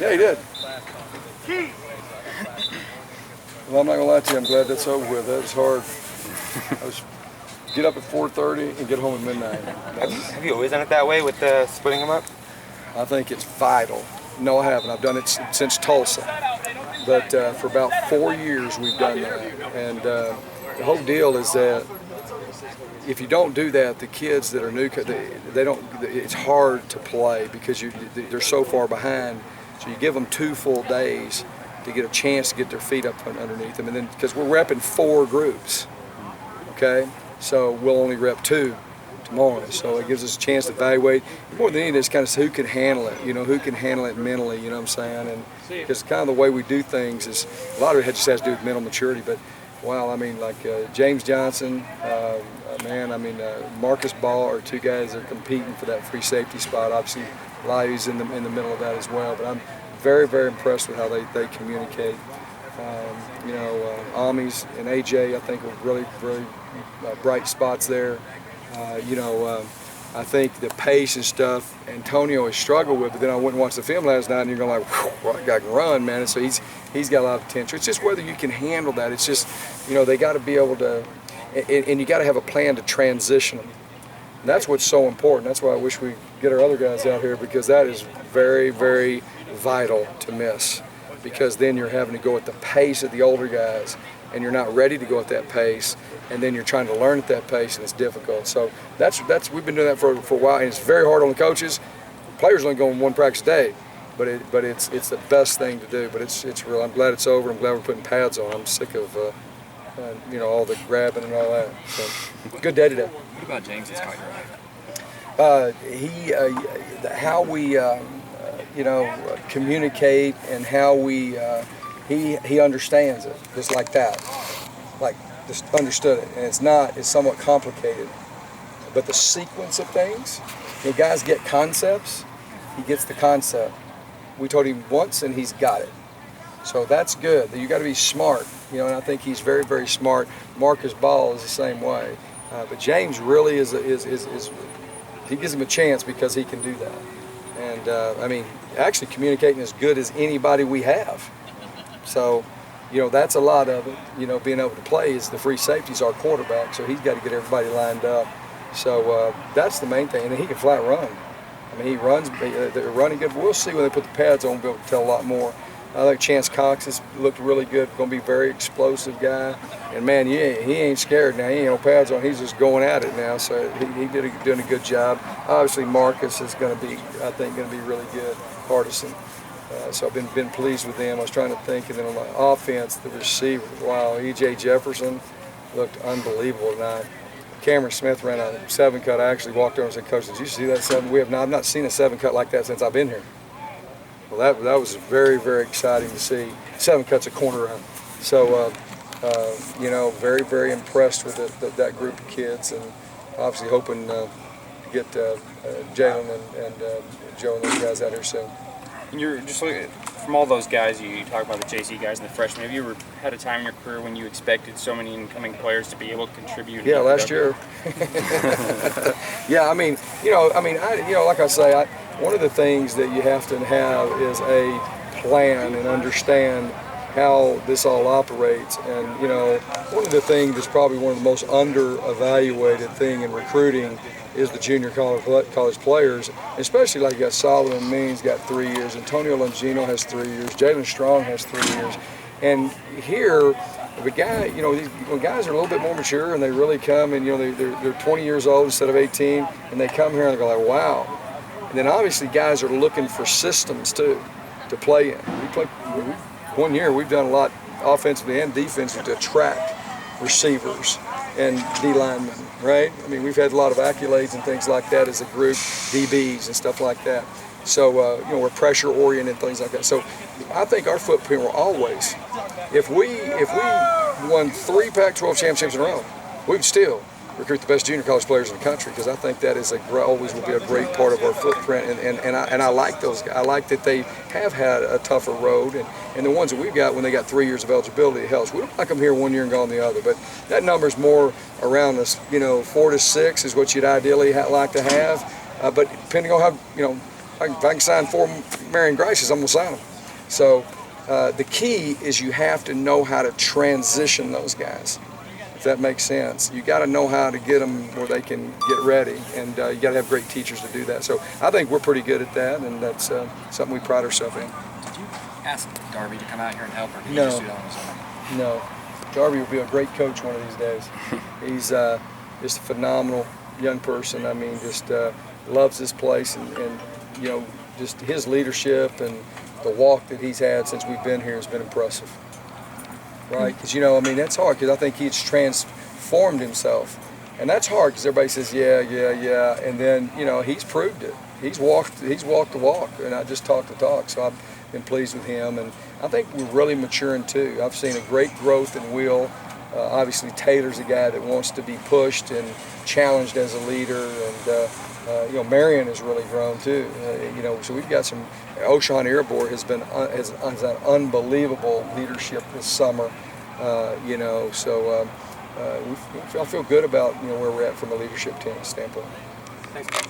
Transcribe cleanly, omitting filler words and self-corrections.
Yeah, he did. Well, I'm not gonna lie to you. I'm glad that's over with. That was hard. I was get up at 4:30 and get home at midnight. Have you always done it that way with splitting them up? I think it's vital. No, I haven't. I've done it since Tulsa, but for about 4 years we've done that. And the whole deal is that if you don't do that, the kids that are new, they don't. It's hard to play because they're so far behind. So you give them 2 full days to get a chance to get their feet up underneath them, and then because we're repping 4 groups, okay, so we'll only rep 2 tomorrow, so it gives us a chance to evaluate. More than anything, it's kind of who can handle it, who can handle it mentally, you know what I'm saying, and because kind of the way we do things is, a lot of it just has to do with mental maturity, but wow, I mean, like James Johnson, Marcus Ball are 2 guys that are competing for that free safety spot. Obviously, Lyu's in the middle of that as well, but I'm very, very impressed with how they communicate. Amis and AJ, I think, are really, really bright spots there. I think the pace and stuff Antonio has struggled with, but then I went and watched the film last night and you're going like, well, that guy can run, man. And so he's got a lot of potential. It's just whether you can handle that. It's just, they got to be able to, and you got to have a plan to transition them. And that's what's so important. That's why I wish we get our other guys out here, because that is very, very vital to miss, because then you're having to go at the pace of the older guys and you're not ready to go at that pace, and then you're trying to learn at that pace, and it's difficult. So that's we've been doing that for a while, and it's very hard on the coaches. Players only go in 1 practice a day, but it's the best thing to do. But it's real. I'm glad it's over. I'm glad we're putting pads on. I'm sick of all the grabbing and all that. So good day today. What about James's height? How we communicate and how we he understands it just like that, like just understood it, and it's somewhat complicated, but the sequence of things, guys get concepts, he gets the concept. We told him once and he's got it, so that's good. You got to be smart, and I think he's very, very smart. Marcus Ball is the same way, but James really is he gives him a chance because he can do that. And actually communicating as good as anybody we have. So, that's a lot of it. Being able to play is the free safety's our quarterback, so he's got to get everybody lined up. So that's the main thing. And he can flat run. He runs, they're running good. We'll see when they put the pads on, we'll be able to tell a lot more. I think Chance Cox has looked really good, going to be a very explosive guy. And man, he ain't scared now. He ain't no pads on. He's just going at it now. So he doing a good job. Obviously, Marcus is going to be, I think, going to be really good. Hardison. So I've been pleased with them. I was trying to think, and then on the offense, the receiver. Wow, E.J. Jefferson looked unbelievable tonight. Cameron Smith ran a 7-cut. I actually walked over and said, "Coach, did you see that 7? I've not seen a 7-cut like that since I've been here." Well, that was very, very exciting to see. 7 cuts a corner out. So, very, very impressed with that group of kids, and obviously hoping to get Jalen and Joe and those guys out here soon. And you're just looking at, from all those guys, you talk about the JC guys and the freshmen. Have you ever had a time in your career when you expected so many incoming players to be able to contribute? Yeah, last year. Yeah, like I say, one of the things that you have to have is a plan and understand how this all operates. And one of the things that's probably one of the most under-evaluated thing in recruiting is the junior college players, especially like you got Solomon Means got 3 years, Antonio Longino has 3 years, Jalen Strong has 3 years, and here the guy, when guys are a little bit more mature and they really come and they're 20 years old instead of 18, and they come here and they go like, wow. And then obviously guys are looking for systems too to play in. We play 1 year. We've done a lot offensively and defensively to attract receivers and D linemen, right? We've had a lot of accolades and things like that as a group, DBs and stuff like that. So, we're pressure oriented and things like that. So, I think our footprint will always, if we won 3 Pac-12 championships in a row, we would still recruit the best junior college players in the country, because I think that is always will be a great part of our footprint, and I like those guys. I like that they have had a tougher road, and the ones that we've got when they got 3 years of eligibility, it helps. We don't like them here 1 year and gone the other, but that number's more around us. 4 to 6 is what you'd ideally like to have, but depending on if I can sign 4 Marion Graces, I'm gonna sign them. So the key is you have to know how to transition those guys, if that makes sense. You got to know how to get them where they can get ready, and you got to have great teachers to do that. So I think we're pretty good at that, and that's something we pride ourselves in. Did you ask Darby to come out here and help, or did No. you just do that on his own? No, Darby will be a great coach one of these days. He's just a phenomenal young person. I mean, just loves this place, and you know, just his leadership and the walk that he's had since we've been here has been impressive. Right? Because, you know, I mean, that's hard, because I think he's transformed himself. And that's hard, because everybody says, yeah, and then, you know, he's proved it. He's walked the walk, and I just talked the talk. So I've been pleased with him, and I think we're really maturing too. I've seen a great growth in Will. Obviously, Taylor's a guy that wants to be pushed and challenged as a leader, and you know, Marion has really grown too. You know, so we've got some. Oshawn Erebor has done unbelievable leadership this summer. You know, so I feel good about, you know, where we're at from a leadership team standpoint. Thanks.